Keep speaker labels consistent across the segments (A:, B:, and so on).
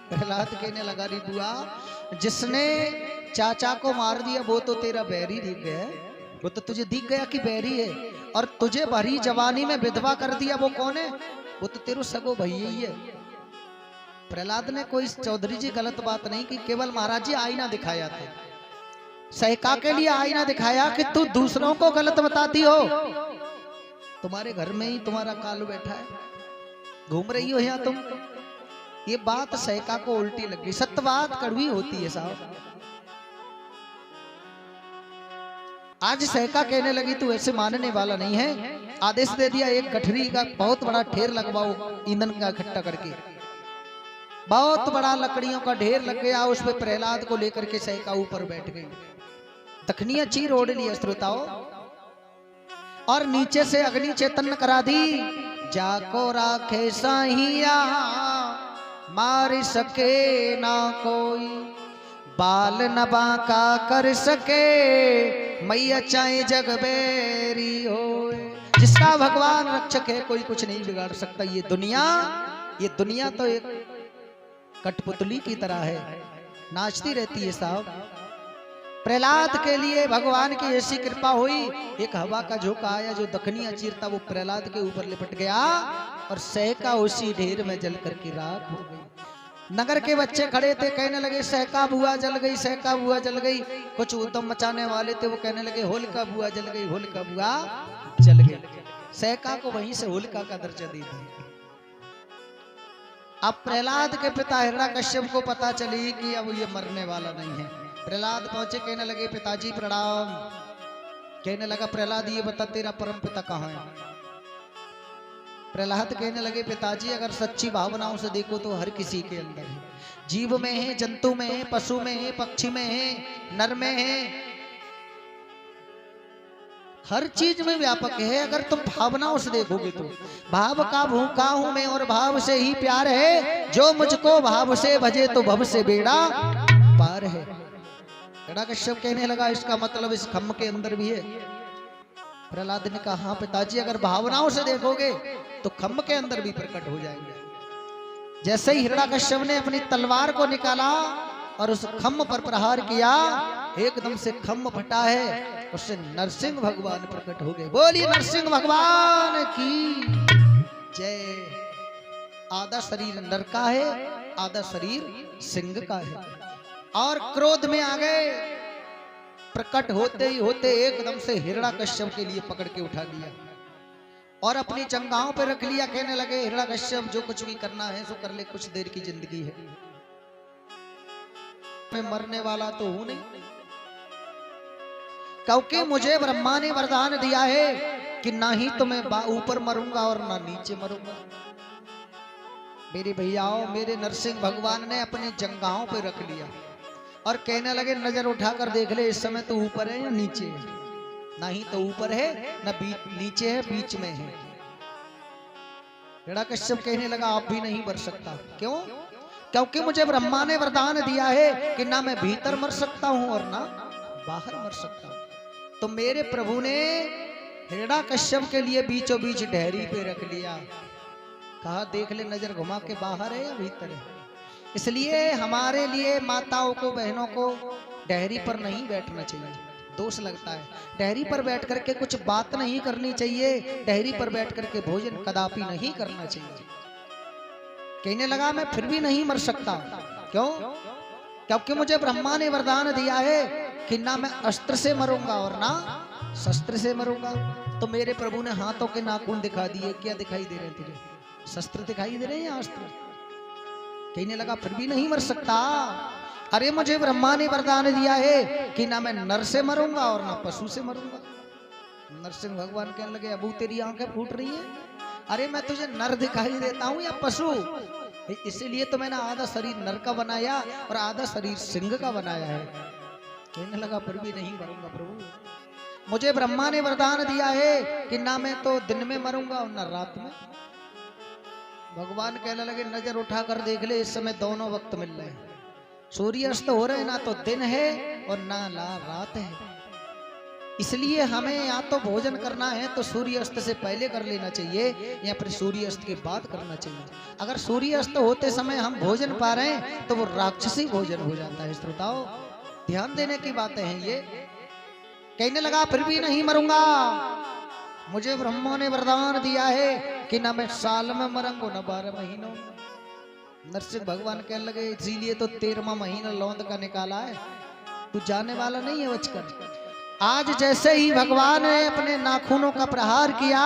A: प्रहलाद कहने लगा री बुआ, जिसने चाचा को मार दिया वो तो तेरा बैरी दिख गया, वो तो तुझे दिख गया कि बैरी है, और तुझे भरी जवानी में विधवा कर दिया वो कौन है? वो तो तेरो सगो भैया ही है। प्रहलाद ने कोई चौधरी जी गलत बात नहीं की, केवल महाराज जी आईना दिखाया था, सहका के लिए आईना दिखाया कि तू दूसरों को गलत बताती हो, तुम्हारे घर में ही तुम्हारा कालू बैठा है, घूम रही हो यहाँ तुम। ये बात सहका को उल्टी लगी। सत्य बात कड़वी होती है साहब। आज सहका कहने लगी तू ऐसे मानने वाला नहीं है, आदेश दे दिया एक गठरी का बहुत बड़ा ढेर लगवाओ, ईंधन का इकट्ठा करके। बहुत बड़ा लकड़ियों का ढेर लग गया, उस पर प्रहलाद को लेकर के सहका ऊपर बैठ गई। दखनिया चीर ओढ़ लिया श्रोताओ, और नीचे से अग्नि चेतन करा दी। जाको राखे साहिया मार सके ना कोई, बाल न बांका कर सके मैया चाहे जग बेरी हो। जिसका भगवान रक्षक है कोई कुछ नहीं बिगाड़ सकता। ये दुनिया तो एक कठपुतली की तरह है, नाचती रहती है साहब। प्रहलाद के लिए भगवान की ऐसी कृपा हुई, एक हवा का झोंका आया जो दखनिया चीरता वो प्रहलाद के ऊपर लिपट गया, और सहका उसी ढेर में जल करके राख हो गई। नगर के बच्चे खड़े थे, कहने लगे सहका बुआ जल गई, सहका बुआ जल गई। कुछ उद्यम मचाने वाले थे, वो कहने लगे होलिका बुआ जल गई, होलिका बुआ जल गई। सहका को वहीं से होलिका का दर्जा दे दिया। अब प्रहलाद के पिता हिरण्यकश्यप को पता चली कि अब ये मरने वाला नहीं है। प्रहलाद पहुंचे, कहने लगे पिताजी प्रणाम। कहने लगा प्रहलाद ये बता तेरा परम पिता कहाँ है? प्रहलाद कहने लगे पिताजी अगर सच्ची भावनाओं से देखो तो हर किसी के अंदर है, जीव में है, जंतु में है, पशु में है, पक्षी में है, नर में है, हर चीज में व्यापक है। अगर तुम भावनाओं से देखोगे तो भाव का भूखा हूं मैं और भाव से ही प्यार है, जो मुझको भाव से भजे तो भव से बेड़ा पार है। हिरण्यकश्यप कहने लगा इसका मतलब इस खम्भ के अंदर भी है। प्रहलाद ने कहा हाँ पिताजी अगर भावनाओं से देखोगे तो खम्भ के अंदर भी प्रकट हो जाएंगे। जैसे ही हिरण्यकश्यप ने अपनी तलवार को निकाला और उस खम्भ पर प्रहार किया, एकदम से खम्भ फटा है, उससे नरसिंह भगवान प्रकट हो गए। बोलिए नरसिंह भगवान की जय। आधा शरीर नर का है, आधा शरीर सिंह का है, और क्रोध में आ गए। प्रकट होते ही होते एकदम से हिरण्यकश्यप के लिए पकड़ के उठा लिया और अपनी जंघाओं पे रख लिया। कहने लगे हिरण्यकश्यप जो कुछ भी करना है सो कर ले, कुछ देर की जिंदगी है, मैं मरने वाला तो हूं नहीं, क्योंकि मुझे ब्रह्मा ने वरदान दिया है कि ना ही तो मैं ऊपर मरूंगा और ना नीचे मरूंगा। मेरे भैयाओं, मेरे नरसिंह भगवान ने अपनी जंघाओं पे रख लिया और कहने लगे नजर उठाकर देख ले इस समय तो ऊपर है या नीचे है? ना ही तो ऊपर है ना नीचे है, बीच में है। हिरण्यकश्यप कहने लगा आप भी नहीं मर सकता। क्यों? क्योंकि मुझे ब्रह्मा ने वरदान दिया है कि ना मैं भीतर मर सकता हूं और ना बाहर मर सकता हूं। तो मेरे प्रभु ने हिरण्यकश्यप के लिए बीचों बीच डेहरी पे रख लिया। कहा देख ले नजर घुमा के बाहर है या भीतर है। इसलिए हमारे लिए माताओं को, बहनों को डेहरी पर नहीं बैठना चाहिए, दोष लगता है। डेहरी पर बैठ करके कुछ बात नहीं करनी चाहिए, डेहरी पर बैठ करके भोजन कदापि नहीं करना चाहिए। कहने लगा मैं फिर भी नहीं मर सकता। क्यों? क्योंकि मुझे ब्रह्मा ने वरदान दिया है कि ना मैं अस्त्र से मरूंगा और ना शस्त्र से मरूंगा। तो मेरे प्रभु ने हाथों के नाखून दिखा दिए। क्या दिखाई दे रहे हैं तुझे? शस्त्र दिखाई दे रहे हैं या अस्त्र? कहने लगा फिर भी नहीं मर सकता। अरे मुझे ब्रह्मा ने वरदान दिया है कि ना मैं नर से मरूंगा और ना पशु से मरूंगा। नरसिंह भगवान कहने लगे अबू तेरी आंखें फूट रही हैं, अरे मैं तुझे नर दिखाई देता हूं या पशु? इसीलिए तो मैंने आधा शरीर नर का बनाया और आधा शरीर सिंह का बनाया है। कहने लगा फिर भी नहीं मरूंगा प्रभु, मुझे ब्रह्मा ने वरदान दिया है कि ना मैं तो दिन में मरूंगा और ना रात में। भगवान कहने लगे नजर उठाकर देख ले इस समय दोनों वक्त मिल रहे हैं, सूर्य अस्त हो रहे हैं, ना तो दिन है और ना रात है। कहने लगा फिर भी नहीं मरूंगा प्रभु, मुझे ब्रह्मा ने वरदान दिया है कि ना मैं तो दिन में मरूंगा और ना रात में। भगवान कहने लगे नजर उठाकर देख ले इस समय दोनों वक्त मिल रहे हैं, सूर्य अस्त हो रहे हैं, ना तो दिन है और ना रात है। इसलिए हमें या तो भोजन करना है तो सूर्यास्त से पहले कर लेना चाहिए या फिर सूर्यास्त के बाद करना चाहिए। अगर सूर्यास्त होते समय हम भोजन पा रहे हैं तो वो राक्षसी भोजन हो जाता है। श्रोताओ, ध्यान देने की बातें हैं ये। कहने लगा फिर भी नहीं मरूंगा, मुझे ब्रह्मा ने वरदान दिया है कि ना मैं साल में मरूंगा ना 12 महीनों में। नरसिंह भगवान कहने लगे इसीलिए तो 13वां महीना लौंद का निकाला है, तू जाने वाला नहीं है बचकर। आज जैसे ही भगवान ने अपने नाखूनों का प्रहार किया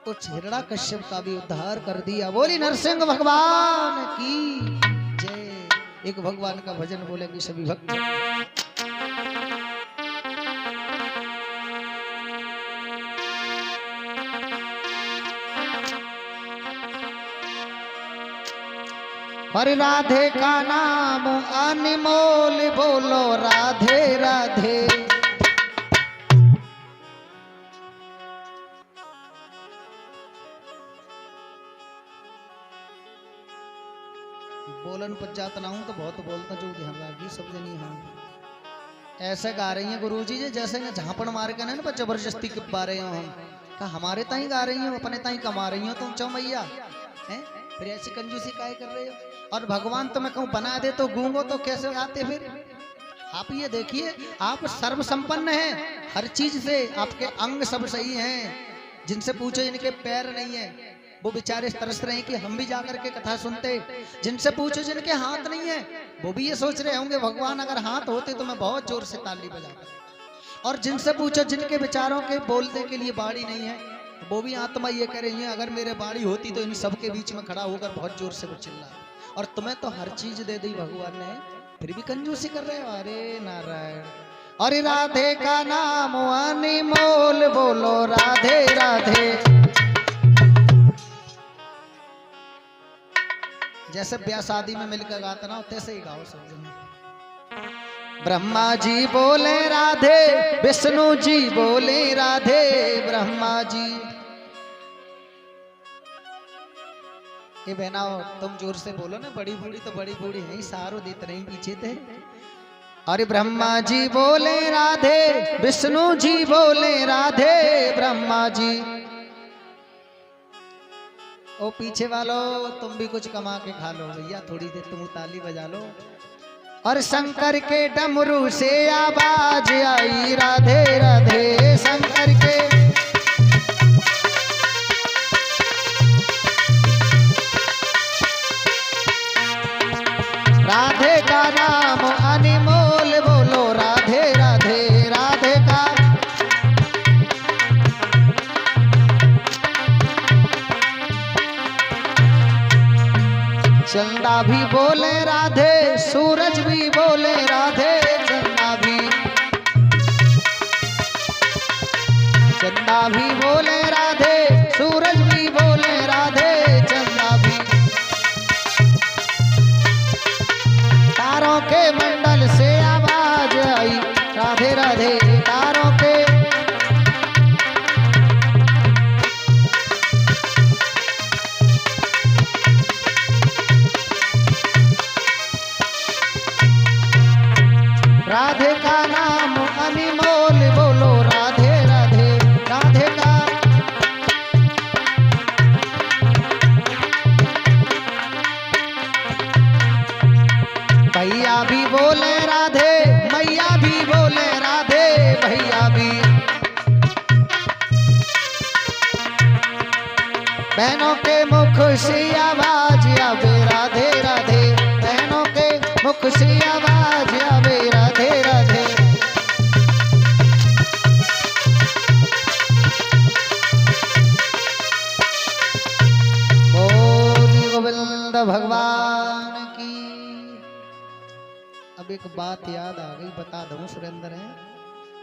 A: कुछ हिरण्याकश्यप का भी उद्धार कर दिया। बोली नरसिंह भगवान की जय। एक भगवान का भजन बोलेंगे सभी भक्त। हरे राधे का नाम अनमोल, बोलो राधे राधे। बोलन पर जाता ना हूं तो बहुत बोलता जो ध्यान राखी सब जनी। हाँ ऐसे गा रही हैं गुरुजी जी जैसे ना झापड़ मार के ना जबरदस्ती के पा रहे हो। हम कहा हमारे ताई गा रही हो, अपने ताई कमा रही हो तुम चौमैया हैं, फिर ऐसी कंजूसी काहे कर रहे हो। और भगवान तो मैं कहूँ बना दे तो गूंगो तो कैसे गाते फिर। आप ये देखिए आप सर्व संपन्न हैं हर चीज से, आपके अंग सब सही हैं। जिनसे पूछो इनके पैर नहीं है वो बेचारे तरस रहे हैं कि हम भी जाकर के कथा सुनते। जिनसे पूछो जिनके हाथ नहीं है वो भी ये सोच रहे होंगे भगवान अगर हाथ होते तो मैं बहुत जोर से ताली बजाता। और जिनसे पूछो जिनके विचारों के बोलने के लिए बाड़ी नहीं है वो भी आत्मा ये कह रही है अगर मेरे बाड़ी होती तो इन सबके बीच में खड़ा होकर बहुत जोर से वो चिल्ला। और तुम्हें तो हर चीज दे दी भगवान ने, फिर भी कंजूसी कर रहे हो। अरे नारायण। अरे राधे का नाम अनमोल, बोलो राधे राधे। जैसे ब्याह शादी में मिलकर गाता ना तैसे ही गाओ सब जने। ब्रह्मा जी बोले राधे, विष्णु जी बोले राधे। ब्रह्मा जी ये बहनाओ तुम जोर से बोलो ना, बड़ी बूढ़ी तो बड़ी बूढ़ी है सारो देते नहीं पीछे थे। अरे ब्रह्मा जी बोले राधे, विष्णु जी बोले राधे। ब्रह्मा जी ओ पीछे वालों तुम भी कुछ कमा के खा लो भैया, थोड़ी देर तुम ताली बजा लो। और शंकर के डमरू से आवाज आई राधे राधे। शंकर के राधे का नाम अनमोल, बोलो राधे राधे। राधे का चंदा भी बोले राधे, सूरज भी बोले राधे। चंदा भी बोले राधे, सूरज भी बोले राधे। चंदा भी तारों के मंडल से आवाज आई राधे राधे। तारों के राधे का नाम अनमोल, बोलो राधे राधे। राधे का भैया भी बोले राधे, मैया भी बोले राधे। भैया भी बहनों के मुख से आवाज आवे राधे राधे। बहनों के मुख से आवाज आवे राधे राधे। बोली गोविंद भगवान की। अब एक बात याद आ गई बता दूं सुरेंद्र है,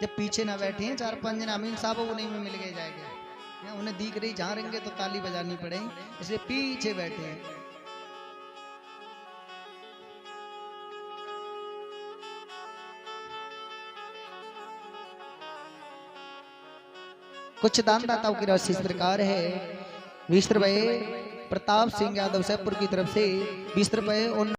A: जब पीछे ना बैठे हैं 4-5 जन अमीन साहब वो नहीं में मिल गए जाएंगे, उन्हें दिख रही जहां रहेंगे तो ताली बजानी पड़ेगी, इसलिए पीछे बैठे हैं। कुछ दानदाताओं की राशि इस प्रकार है। 20 रुपए प्रताप सिंह यादव सैदपुर की तरफ से 20 रुपए।